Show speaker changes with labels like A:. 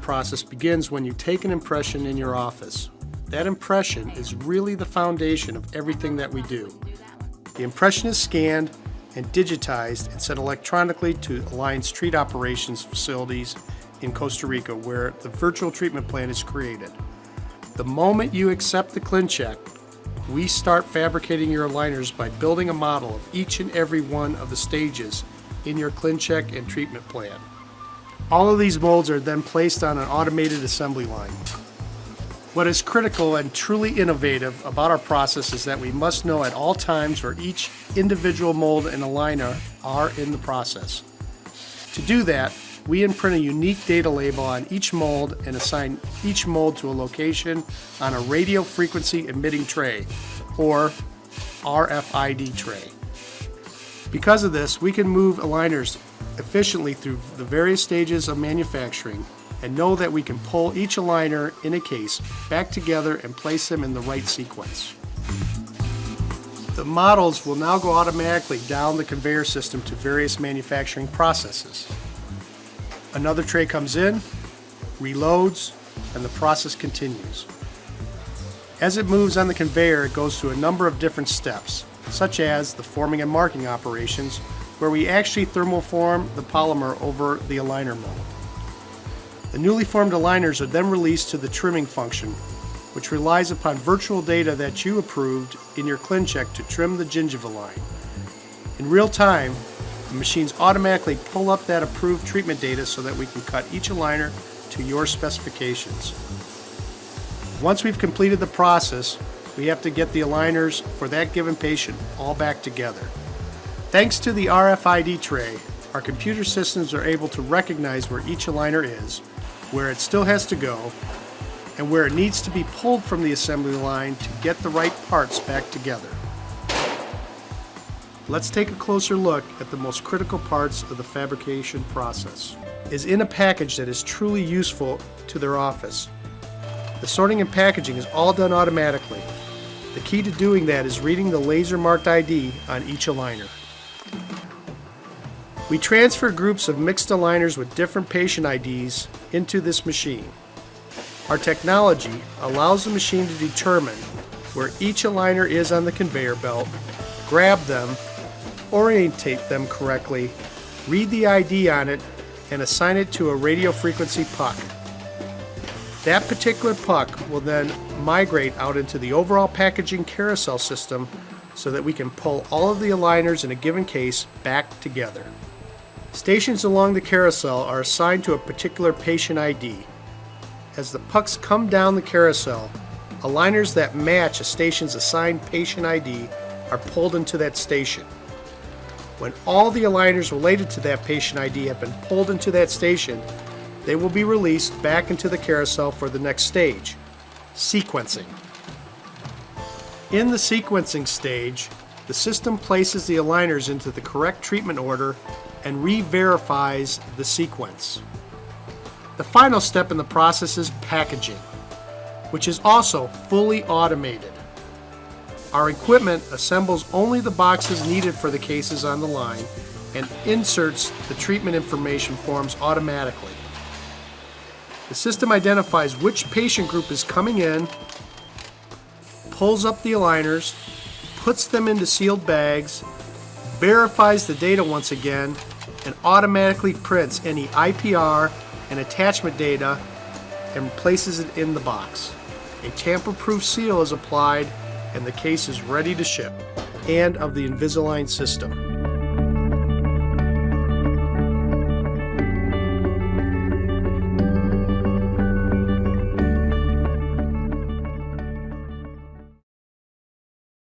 A: process begins when you take an impression in your office. That impression is really the foundation of everything that we do. The impression is scanned and digitized and sent electronically to Align's treat operations facilities in Costa Rica, where the virtual treatment plan is created. The moment you accept the ClinCheck, we start fabricating your aligners by building a model of each and every one of the stages in your ClinCheck and treatment plan. All of these molds are then placed on an automated assembly line. What is critical and truly innovative about our process is that we must know at all times where each individual mold and aligner are in the process. To do that, we imprint a unique data label on each mold and assign each mold to a location on a radio frequency emitting tray, or RFID tray. Because of this, we can move aligners efficiently through the various stages of manufacturing and know that we can pull each aligner in a case back together and place them in the right sequence. The models will now go automatically down the conveyor system to various manufacturing processes. Another tray comes in, reloads, and the process continues. As it moves on the conveyor, it goes through a number of different steps, such as the forming and marking operations, where we actually thermoform the polymer over the aligner mold. The newly formed aligners are then released to the trimming function, which relies upon virtual data that you approved in your ClinCheck to trim the gingiva line. In real time, the machines automatically pull up that approved treatment data so that we can cut each aligner to your specifications. Once we've completed the process, we have to get the aligners for that given patient all back together. Thanks to the RFID tray, our computer systems are able to recognize where each aligner is, where it still has to go, and where it needs to be pulled from the assembly line to get the right parts back together. Let's take a closer look at the most critical parts of the fabrication process. Is in a package that is truly useful to their office. The sorting and packaging is all done automatically. The key to doing that is reading the laser marked ID on each aligner. We transfer groups of mixed aligners with different patient IDs into this machine. Our technology allows the machine to determine where each aligner is on the conveyor belt, grab them, orientate them correctly, read the ID on it, and assign it to a radio frequency puck. That particular puck will then migrate out into the overall packaging carousel system so that we can pull all of the aligners in a given case back together. Stations along the carousel are assigned to a particular patient ID. As the pucks come down the carousel, aligners that match a station's assigned patient ID are pulled into that station. When all the aligners related to that patient ID have been pulled into that station, they will be released back into the carousel for the next stage, sequencing. In the sequencing stage, the system places the aligners into the correct treatment order and re-verifies the sequence. The final step in the process is packaging, which is also fully automated. Our equipment assembles only the boxes needed for the cases on the line and inserts the treatment information forms automatically. The system identifies which patient group is coming in, pulls up the aligners, puts them into sealed bags, verifies the data once again, and automatically prints any IPR and attachment data and places it in the box. A tamper-proof seal is applied and the case is ready to ship. And of the Invisalign system.